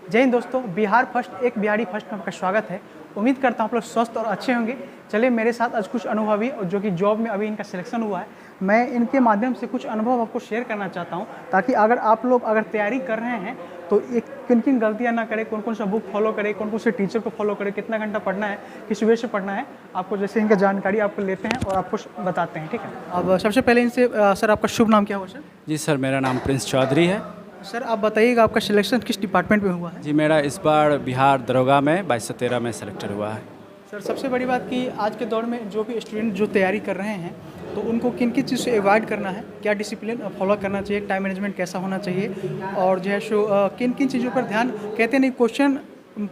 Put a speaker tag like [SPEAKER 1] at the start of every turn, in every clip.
[SPEAKER 1] जय हिंद दोस्तों, बिहार फर्स्ट एक बिहारी फर्स्ट में आपका स्वागत है। उम्मीद करता हूँ आप लोग स्वस्थ और अच्छे होंगे। चलिए मेरे साथ आज कुछ अनुभवी और जो कि जॉब में अभी इनका सिलेक्शन हुआ है, मैं इनके माध्यम से कुछ अनुभव आपको शेयर करना चाहता हूँ, ताकि अगर आप लोग तैयारी कर रहे हैं तो एक किन किन गलतियाँ ना करें, कौन कौन सा बुक फॉलो करें, कौन कौन से टीचर को फॉलो करें, कितना घंटा पढ़ना है, किस वे से पढ़ना है, आपको जैसे इनका जानकारी आपको लेते हैं और आपको बताते हैं। ठीक है, अब सबसे पहले इनसे सर आपका शुभ नाम क्या हुआ सर?
[SPEAKER 2] जी सर, मेरा नाम प्रिंस चौधरी है।
[SPEAKER 1] सर आप बताइएगा आपका सिलेक्शन किस डिपार्टमेंट में हुआ है?
[SPEAKER 2] जी मेरा इस बार बिहार दरोगा में 2213 में सेलेक्टेड हुआ है।
[SPEAKER 1] सर सबसे बड़ी बात कि आज के दौर में जो भी स्टूडेंट जो तैयारी कर रहे हैं तो उनको किन किन चीज़ से अवॉइड करना है, क्या डिसिप्लिन फॉलो करना चाहिए, टाइम मैनेजमेंट कैसा होना चाहिए और जो है सो किन किन चीज़ों पर ध्यान, कहते नहीं क्वेश्चन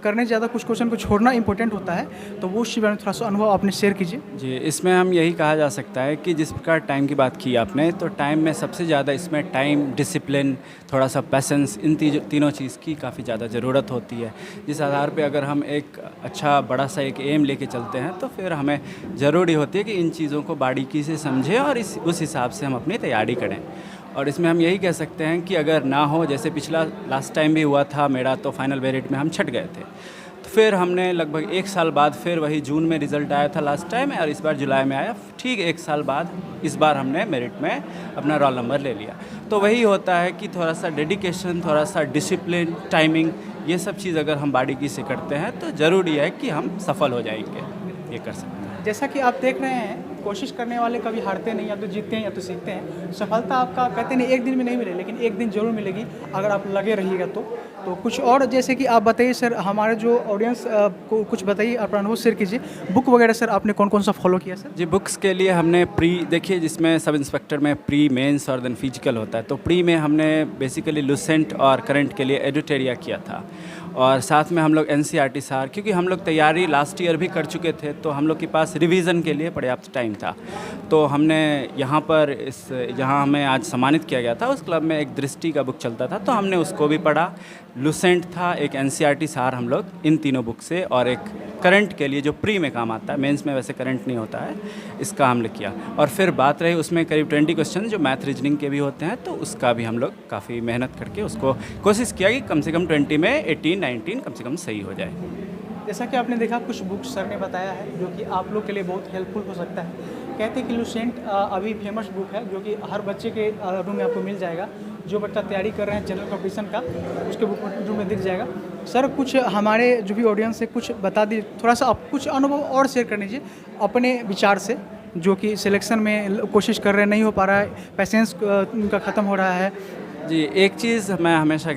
[SPEAKER 1] करने से ज़्यादा कुछ क्वेश्चन को छोड़ना इंपॉर्टेंट होता है, तो वो उस चीज़ में थोड़ा सा अनुभव आपने शेयर कीजिए।
[SPEAKER 2] जी इसमें हम यही कहा जा सकता है कि जिस प्रकार टाइम की बात की आपने, तो टाइम में सबसे ज़्यादा इसमें टाइम, डिसिप्लिन, थोड़ा सा पैसेंस, इन तीनों चीज़ की काफ़ी ज़्यादा ज़रूरत होती है। जिस आधार पे अगर हम एक अच्छा बड़ा सा एक एम लेके चलते हैं तो फिर हमें ज़रूरी होती है कि इन चीज़ों को बारीकी से समझें और उस हिसाब से हम अपनी तैयारी करें। और इसमें हम यही कह सकते हैं कि अगर ना हो, जैसे पिछला लास्ट टाइम भी हुआ था मेरा, तो फाइनल मेरिट में हम छट गए थे, तो फिर हमने लगभग 1 साल बाद फिर वही जून में रिज़ल्ट आया था लास्ट टाइम, और इस बार जुलाई में आया। ठीक 1 साल बाद इस बार हमने मेरिट में अपना रोल नंबर ले लिया। तो वही होता है कि थोड़ा सा डेडिकेशन, थोड़ा सा डिसिप्लिन, टाइमिंग, ये सब चीज़ अगर हम बारीकी से करते हैं तो ज़रूरी है कि हम सफल हो जाएंगे, ये कर सकते हैं।
[SPEAKER 1] जैसा कि आप देख रहे हैं, कोशिश करने वाले कभी हारते नहीं, या तो जीतते हैं या तो सीखते हैं। सफलता आपका कहते नहीं एक दिन में नहीं मिले, लेकिन एक दिन जरूर मिलेगी अगर आप लगे रहिएगा तो कुछ और जैसे कि आप बताइए सर, हमारे जो ऑडियंस को कुछ बताइए, अपना अनुभव शेयर कीजिए। बुक वगैरह सर आपने कौन कौन सा फॉलो किया सर?
[SPEAKER 2] जी बुक्स के लिए हमने देखिए जिसमें सब इंस्पेक्टर में प्री, मेंस और देन फिजिकल होता है, तो प्री में हमने बेसिकली लुसेंट और करंट के लिए एडिटोरिया किया था, और साथ में हम लोग NCERT सार, क्योंकि हम लोग तैयारी लास्ट ईयर भी कर चुके थे तो हम लोग के पास रिवीजन के लिए पर्याप्त टाइम था। तो हमने यहाँ हमें आज सम्मानित किया गया था, उस क्लब में एक दृष्टि का बुक चलता था तो हमने उसको भी पढ़ा। लुसेंट था, एक NCERT सार, हम लोग इन तीनों बुक से, और एक करंट के लिए जो प्री में काम आता है, मेंस में वैसे करंट नहीं होता है, इसका हमने किया। और फिर बात रही उसमें करीब 20 क्वेश्चन जो मैथ रीजनिंग के भी होते हैं, तो उसका भी हम लोग काफ़ी मेहनत करके उसको कोशिश किया कि कम से कम 20 में 18, 19 कम से कम सही हो जाए।
[SPEAKER 1] जैसा कि आपने देखा, कुछ बुक्स सर ने बताया है जो कि आप लोग के लिए बहुत हेल्पफुल हो सकता है। कहते हैं कि लुसेंट अभी फेमस बुक है, जो कि हर बच्चे के रूम में आपको मिल जाएगा। जो बच्चा तैयारी कर रहे हैं जनरल कॉम्पिटिशन का, उसके बुक रूम में दिख जाएगा। सर कुछ हमारे जो भी ऑडियंस है कुछ बता दीजिए, थोड़ा सा आप कुछ अनुभव और शेयर कर लीजिए अपने विचार से, जो कि सिलेक्शन में कोशिश कर रहे हैं, नहीं हो पा रहा है, पैसेंस उनका ख़त्म हो रहा है।
[SPEAKER 2] जी एक चीज़ मैं हमेशा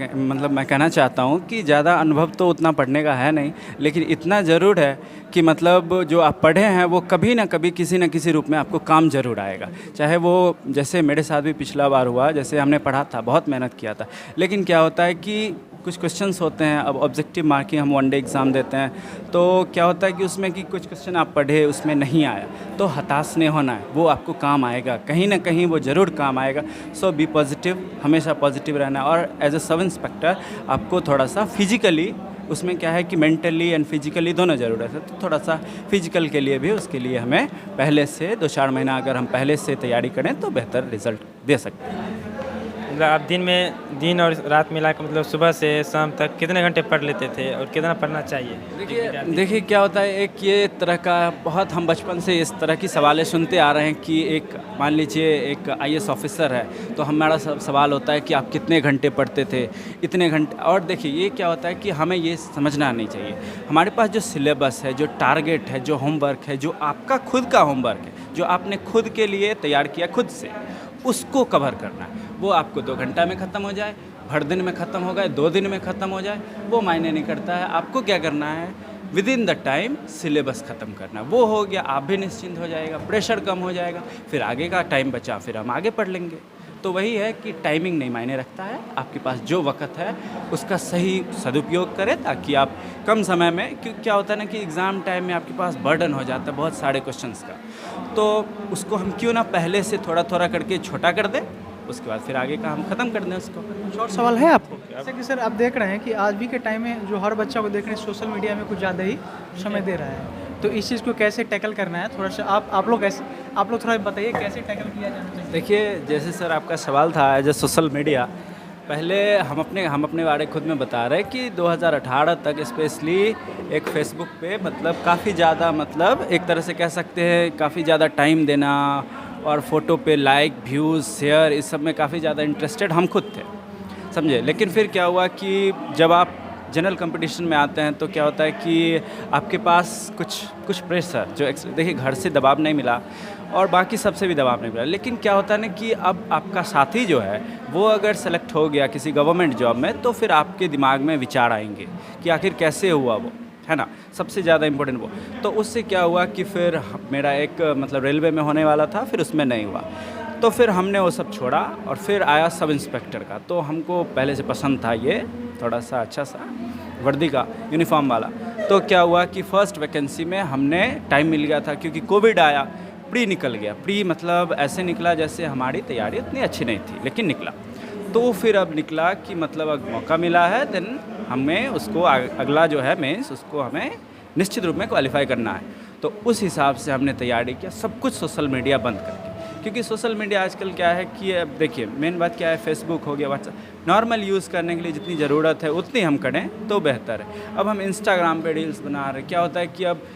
[SPEAKER 2] मैं कहना चाहता हूँ कि ज़्यादा अनुभव तो उतना पढ़ने का है नहीं, लेकिन इतना ज़रूर है कि मतलब जो आप पढ़े हैं वो कभी ना कभी किसी न किसी रूप में आपको काम ज़रूर आएगा। चाहे वो, जैसे मेरे साथ भी पिछला बार हुआ, जैसे हमने पढ़ा था, बहुत मेहनत किया था, लेकिन क्या होता है कि कुछ क्वेश्चंस होते हैं, अब ऑब्जेक्टिव मार्किंग हम 1 डे एग्ज़ाम देते हैं, तो क्या होता है कि उसमें कि कुछ क्वेश्चन आप पढ़े, उसमें नहीं आया, तो हताश नहीं होना है, वो आपको काम आएगा, कहीं ना कहीं वो ज़रूर काम आएगा। सो बी पॉजिटिव, हमेशा पॉजिटिव रहना है। और एज अ सब इंस्पेक्टर आपको थोड़ा सा फिजिकली, उसमें क्या है कि मेंटली एंड फिजिकली दोनों ज़रूरत है, तो थोड़ा सा फिजिकल के लिए भी, उसके लिए हमें पहले से 2-4 महीना अगर हम पहले से तैयारी करें तो बेहतर रिजल्ट दे सकते हैं।
[SPEAKER 3] मतलब आप दिन और रात मिला के मतलब सुबह से शाम तक कितने घंटे पढ़ लेते थे और कितना पढ़ना चाहिए?
[SPEAKER 2] देखिए क्या होता है, एक ये तरह का बहुत, हम बचपन से इस तरह की सवालें सुनते आ रहे हैं कि एक, मान लीजिए एक IAS ऑफिसर है, तो हमारा सवाल होता है कि आप कितने घंटे पढ़ते थे, इतने घंटे। और देखिए ये क्या होता है कि हमें ये समझना नहीं चाहिए, हमारे पास जो सिलेबस है, जो टारगेट है, जो होमवर्क है, जो आपका खुद का होमवर्क है, जो आपने खुद के लिए तैयार किया खुद से, उसको कवर करना है। वो आपको 2 घंटा में ख़त्म हो जाए, भर दिन में ख़त्म हो गए, 2 दिन में ख़त्म हो जाए, वो मायने नहीं करता है। आपको क्या करना है, with in the time syllabus ख़त्म करना है। वो हो गया, आप भी निश्चिंत हो जाएगा, प्रेशर कम हो जाएगा, फिर आगे का टाइम बचा, फिर हम आगे पढ़ लेंगे। तो वही है कि टाइमिंग नहीं मायने रखता है, आपके पास जो वक्त है उसका सही सदुपयोग करें, ताकि आप कम समय में, क्योंकि क्या होता है ना कि एग्ज़ाम टाइम में आपके पास बर्डन हो जाता है बहुत सारे क्वेश्चंस का, तो उसको हम क्यों ना पहले से थोड़ा थोड़ा करके छोटा कर दें, उसके बाद फिर आगे का हम ख़त्म कर दें उसको।
[SPEAKER 1] शॉर्ट सवाल है आपको? जैसे कि सर आप देख रहे हैं कि आज भी के टाइम में जो हर बच्चा को देख रहे हैं सोशल मीडिया में कुछ ज़्यादा ही समय दे रहा है, तो इस चीज़ को कैसे टैकल करना है, थोड़ा सा आप लोग थोड़ा बताइए कैसे टैकल किया जाना चाहिए।
[SPEAKER 2] देखिए जैसे सर आपका सवाल था, एज ए सोशल मीडिया, पहले हम अपने बारे खुद में बता रहे हैं कि 2018 तक स्पेशली एक फेसबुक पे मतलब काफ़ी ज़्यादा मतलब एक तरह से कह सकते हैं काफ़ी ज़्यादा टाइम देना और फ़ोटो पे लाइक व्यूज़ शेयर इस सब में काफ़ी ज़्यादा इंटरेस्टेड हम खुद थे, समझे। लेकिन फिर क्या हुआ कि जब आप जनरल कंपटीशन में आते हैं तो क्या होता है कि आपके पास कुछ प्रेशर जो देखिए घर से दबाव नहीं मिला और बाकी सबसे भी दबाव नहीं मिला, लेकिन क्या होता है ना कि अब आपका साथी जो है वो अगर सेलेक्ट हो गया किसी गवर्नमेंट जॉब में तो फिर आपके दिमाग में विचार आएंगे कि आखिर कैसे हुआ वो, है ना, सबसे ज़्यादा इम्पोर्टेंट वो। तो उससे क्या हुआ कि फिर मेरा एक मतलब रेलवे में होने वाला था, फिर उसमें नहीं हुआ, तो फिर हमने वो सब छोड़ा और फिर आया सब इंस्पेक्टर का। तो हमको पहले से पसंद था ये थोड़ा सा अच्छा सा वर्दी का यूनिफॉर्म वाला। तो क्या हुआ कि फ़र्स्ट वैकेंसी में हमने टाइम मिल गया था क्योंकि कोविड आया, प्री निकल गया। प्री मतलब ऐसे निकला जैसे हमारी तैयारी उतनी अच्छी नहीं थी लेकिन निकला। तो फिर अब निकला कि मतलब अब मौका मिला है देन हमें उसको अगला जो है मेंस उसको हमें निश्चित रूप में क्वालिफाई करना है। तो उस हिसाब से हमने तैयारी किया, सब कुछ सोशल मीडिया बंद करके, क्योंकि सोशल मीडिया आजकल क्या है कि अब देखिए मेन बात क्या है, फेसबुक हो गया, व्हाट्सएप नॉर्मल यूज़ करने के लिए जितनी ज़रूरत है उतनी हम करें तो बेहतर है। अब हम इंस्टाग्राम पे रील्स बना रहे, क्या होता है कि अब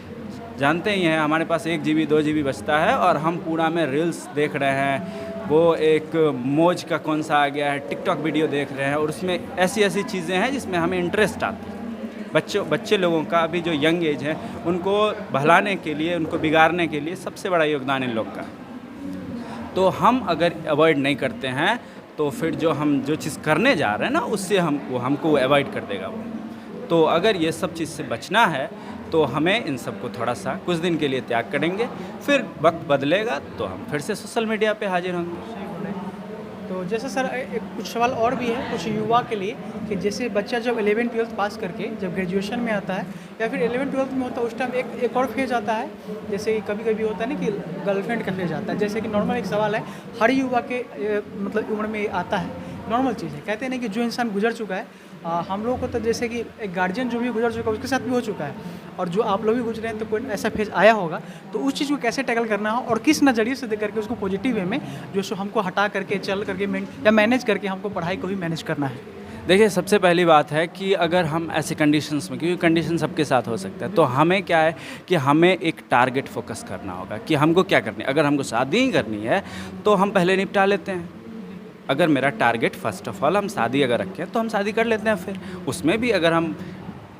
[SPEAKER 2] जानते ही हैं हमारे पास 1 GB 2 GB बचता है और हम पूरा में रील्स देख रहे हैं, वो एक मौज का कौन सा आ गया है, टिकटॉक वीडियो देख रहे हैं और उसमें ऐसी ऐसी चीज़ें हैं जिसमें हमें इंटरेस्ट आती है। बच्चे लोगों का अभी जो यंग एज है उनको बहलाने के लिए, उनको बिगाड़ने के लिए सबसे बड़ा योगदान इन लोग का। तो हम अगर अवॉइड नहीं करते हैं तो फिर जो चीज़ करने जा रहे हैं ना उससे हमको अवॉइड कर देगा वो। तो अगर ये सब चीज़ से बचना है तो हमें इन सब को थोड़ा सा कुछ दिन के लिए त्याग करेंगे, फिर वक्त बदलेगा तो हम फिर से सोशल मीडिया पे हाजिर होंगे।
[SPEAKER 1] तो जैसे सर एक कुछ सवाल और भी है कुछ युवा के लिए कि जैसे बच्चा जब 11th-12th पास करके जब ग्रेजुएशन में आता है या फिर 11th-12th में होता है उस टाइम एक और फेज आता है, जैसे कभी कभी होता है ना कि गर्लफ्रेंड का फेज आता है। जैसे कि नॉर्मल एक सवाल है हर युवा के मतलब उम्र में आता है, नॉर्मल चीज़ है। कहते हैं ना कि जो इंसान गुजर चुका है हम लोग को तो जैसे कि एक गार्जियन जो भी गुजर चुका है उसके साथ भी हो चुका है और जो आप लोग भी गुजरे हैं तो कोई ऐसा फेज आया होगा, तो उस चीज़ को कैसे टैकल करना हो और किस नज़रिए से देख करके उसको पॉजिटिव वे में जो सो हमको हटा करके चल करके या मैनेज करके हमको पढ़ाई को भी मैनेज करना है।
[SPEAKER 2] देखिए सबसे पहली बात है कि अगर हम ऐसे कंडीशंस में, क्योंकि कंडीशन सबके साथ हो सकता है, तो हमें क्या है कि हमें एक टारगेट फोकस करना होगा कि हमको क्या करनी है। अगर हमको शादी ही करनी है तो हम पहले निपटा लेते हैं। अगर मेरा टारगेट फ़र्स्ट ऑफ ऑल हम शादी अगर रखें तो हम शादी कर लेते हैं, फिर उसमें भी अगर हम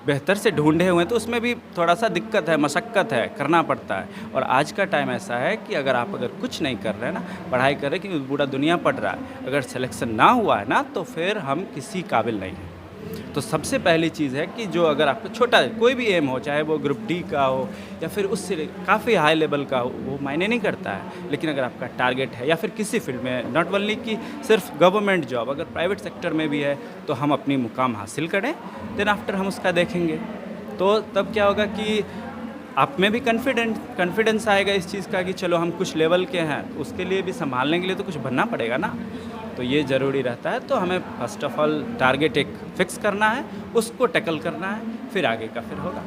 [SPEAKER 2] बेहतर से ढूंढे हुए हैं तो उसमें भी थोड़ा सा दिक्कत है, मशक्क़त है, करना पड़ता है। और आज का टाइम ऐसा है कि अगर कुछ नहीं कर रहे हैं ना, पढ़ाई कर रहे हैं, क्योंकि पूरा दुनिया पढ़ रहा है, अगर सिलेक्शन ना हुआ है ना तो फिर हम किसी काबिल नहीं हैं। तो सबसे पहली चीज़ है कि जो अगर आपको छोटा कोई भी एम हो, चाहे वो ग्रुप डी का हो या फिर उससे काफ़ी हाई लेवल का हो, वो मायने नहीं करता है। लेकिन अगर आपका टारगेट है या फिर किसी फील्ड में, नॉट ओनली कि सिर्फ गवर्नमेंट जॉब, अगर प्राइवेट सेक्टर में भी है तो हम अपनी मुकाम हासिल करें, देन आफ्टर हम उसका देखेंगे। तो तब क्या होगा कि आप में भी कॉन्फिडेंस आएगा इस चीज़ का कि चलो हम कुछ लेवल के हैं, तो उसके लिए भी संभालने के लिए तो कुछ बनना पड़ेगा ना, तो ये ज़रूरी रहता है। तो हमें फर्स्ट ऑफ ऑल टारगेट एक फिक्स करना है, उसको टैकल करना है, फिर आगे का फिर होगा।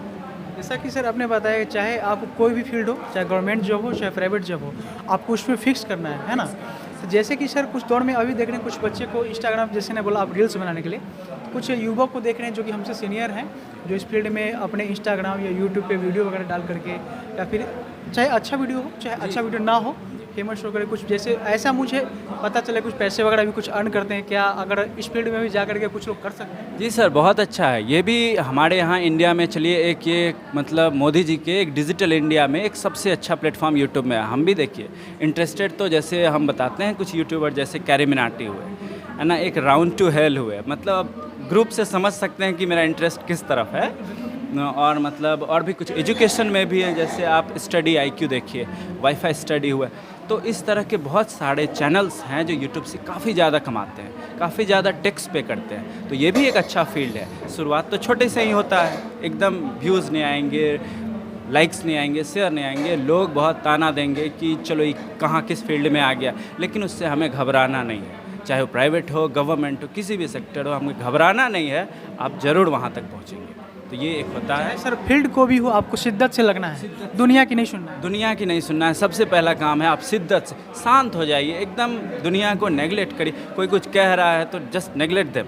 [SPEAKER 1] जैसा कि सर आपने बताया चाहे आप कोई भी फील्ड हो, चाहे गवर्नमेंट जॉब हो चाहे प्राइवेट जॉब हो, आपको उसमें फिक्स करना है ना। तो जैसे कि सर कुछ दौर में अभी देख रहे हैं कुछ बच्चे को इंस्टाग्राम, जैसे ने बोला आप रील्स बनाने के लिए, कुछ युवक को देख रहे हैं जो कि हमसे सीनियर हैं, जो इस फील्ड में अपने इंस्टाग्राम या यूट्यूब पे वीडियो वगैरह डाल करके या फिर चाहे अच्छा वीडियो हो चाहे अच्छा वीडियो ना हो, फेमस वगैरह कुछ जैसे ऐसा मुझे पता चला कुछ पैसे वगैरह भी कुछ अर्न करते हैं। क्या अगर इस फील्ड में भी जा करके कुछ लोग कर सकते हैं?
[SPEAKER 2] जी सर, बहुत अच्छा है। ये भी हमारे यहाँ इंडिया में, चलिए एक ये मतलब मोदी जी के एक डिजिटल इंडिया में एक सबसे अच्छा प्लेटफॉर्म यूट्यूब में है। हम भी देखिए इंटरेस्टेड, तो जैसे हम बताते हैं कुछ यूट्यूबर जैसे कैरी मिनाटी हुए, है ना, एक राउंड टू हेल हुए, मतलब ग्रुप से समझ सकते हैं कि मेरा इंटरेस्ट किस तरफ है। और मतलब और भी कुछ एजुकेशन में भी है, जैसे आप स्टडी IQ देखिए, वाईफाई स्टडी हुआ। तो इस तरह के बहुत सारे चैनल्स हैं जो यूट्यूब से काफ़ी ज़्यादा कमाते हैं, काफ़ी ज़्यादा टैक्स पे करते हैं। तो ये भी एक अच्छा फील्ड है। शुरुआत तो छोटे से ही होता है, एकदम व्यूज़ नहीं आएंगे, लाइक्स नहीं आएंगे, शेयर नहीं आएंगे, लोग बहुत ताना देंगे कि चलो ये कहाँ किस फील्ड में आ गया, लेकिन उससे हमें घबराना नहीं है। चाहे वो प्राइवेट हो, गवर्नमेंट हो, किसी भी सेक्टर हो, हमें घबराना नहीं है, आप ज़रूर वहाँ तक पहुँचेंगे। तो ये एक होता है।
[SPEAKER 1] सर फील्ड को भी हो आपको शिद्दत से लगना है, दुनिया की नहीं सुनना है।
[SPEAKER 2] दुनिया की नहीं सुनना है, सबसे पहला काम है आप शिद्दत से शांत हो जाइए, एकदम दुनिया को नेगलेक्ट करिए। कोई कुछ कह रहा है तो जस्ट नेगलेक्ट देम,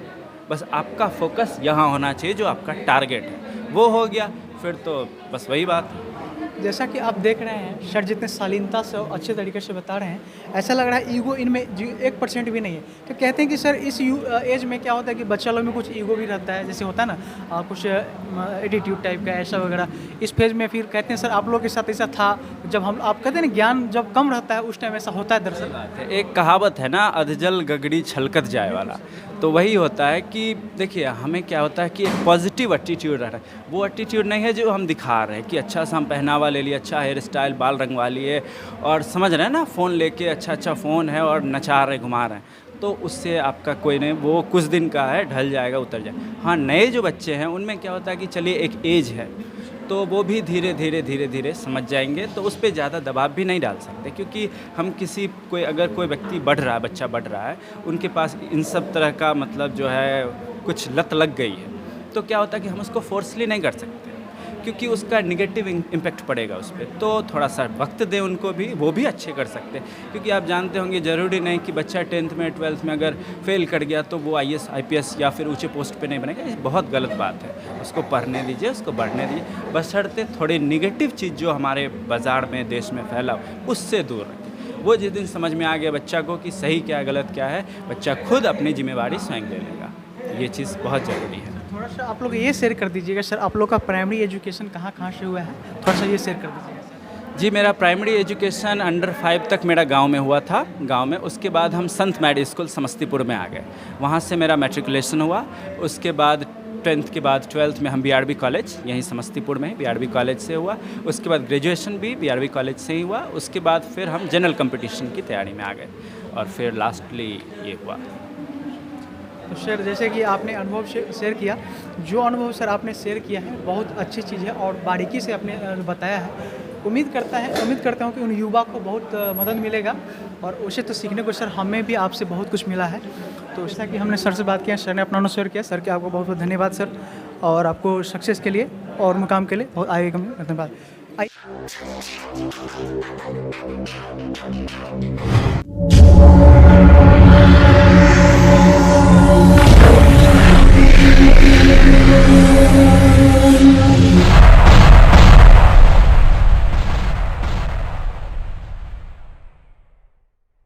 [SPEAKER 2] बस आपका फोकस यहाँ होना चाहिए, जो आपका टारगेट है वो हो गया, फिर तो बस वही बात है।
[SPEAKER 1] जैसा कि आप देख रहे हैं सर जितने शालीनता से और अच्छे तरीके से बता रहे हैं, ऐसा लग रहा है ईगो इनमें 1% भी नहीं है। तो कहते हैं कि सर इस एज में क्या होता है कि बच्चा लोग में कुछ ईगो भी रहता है, जैसे होता है ना कुछ एटीट्यूड टाइप का ऐसा वगैरह। इस फेज में फिर कहते हैं सर आप लोग के साथ ऐसा था, जब हम आप कहते हैं ना ज्ञान जब कम रहता है उस टाइम ऐसा होता है दरअसल।
[SPEAKER 2] एक कहावत है ना, अधजल गगड़ी छलकत जाए वाला, तो वही होता है कि देखिए हमें क्या होता है कि एक पॉजिटिव एटीट्यूड रहता है। वो एटीट्यूड नहीं है जो हम दिखा रहे हैं कि अच्छा सा हम पहनावा ले लिए, अच्छा हेयर स्टाइल, बाल रंगवा लिए और समझ रहे हैं ना, फ़ोन लेके अच्छा फ़ोन है और नचा रहे, घुमा रहे हैं, तो उससे आपका कोई नहीं, वो कुछ दिन का है, ढल जाएगा, उतर जाएगा। हाँ, नए जो बच्चे हैं उनमें क्या होता है कि चलिए एक एज है तो वो भी धीरे धीरे समझ जाएंगे, तो उस पर ज़्यादा दबाव भी नहीं डाल सकते, क्योंकि हम अगर कोई व्यक्ति बढ़ रहा है, बच्चा बढ़ रहा है, उनके पास इन सब तरह का मतलब जो है कुछ लत लग गई है, तो क्या होता है कि हम उसको फोर्सली नहीं कर सकते, क्योंकि उसका निगेटिव इम्पैक्ट पड़ेगा उस पर। तो थोड़ा सा वक्त दें उनको भी, वो भी अच्छे कर सकते हैं। क्योंकि आप जानते होंगे ज़रूरी नहीं कि बच्चा 10th में 12th में अगर फेल कर गया तो वो IAS IPS या फिर ऊंचे पोस्ट पे नहीं बनेगा, ये बहुत गलत बात है। उसको पढ़ने दीजिए, उसको बढ़ने दीजिए, बशर्ते थोड़ी निगेटिव चीज़ जो हमारे बाज़ार में, देश में फैला हो, उससे दूर रखें। वो जिस दिन समझ में आ गया बच्चा को कि सही क्या गलत क्या है, बच्चा खुद अपनी जिम्मेवारी स्वयं ले लेगा। ये चीज़ बहुत ज़रूरी है।
[SPEAKER 1] थोड़ा सा आप लोग ये शेयर कर दीजिएगा सर, आप लोग का प्राइमरी एजुकेशन कहाँ से हुआ है, थोड़ा सा ये शेयर कर दीजिएगा।
[SPEAKER 2] जी, मेरा प्राइमरी एजुकेशन अंडर 5 तक मेरा गांव में हुआ था, गांव में। उसके बाद हम संत मैडी स्कूल समस्तीपुर में आ गए, वहां से मेरा मैट्रिकुलेशन हुआ। उसके बाद 10th के बाद 12th में हम BRB कॉलेज, यहीं समस्तीपुर में BRB कॉलेज से हुआ। उसके बाद ग्रेजुएशन भी BRB कॉलेज से ही हुआ। उसके बाद फिर हम जनरल कंपटीशन की तैयारी में आ गए और फिर लास्टली ये हुआ।
[SPEAKER 1] तो सर जैसे कि आपने अनुभव शेयर किया, जो अनुभव सर आपने शेयर किया है बहुत अच्छी चीज़ है और बारीकी से आपने बताया है। उम्मीद करता हूँ कि उन युवा को बहुत मदद मिलेगा और उसे तो सीखने को सर हमें भी आपसे बहुत कुछ मिला है। तो जैसा कि हमने सर से बात किया, सर ने अपना अनुभव शेयर किया, सर के आपको बहुत बहुत धन्यवाद सर, और आपको सक्सेस के लिए और मुकाम के लिए बहुत आगे धन्यवाद। आई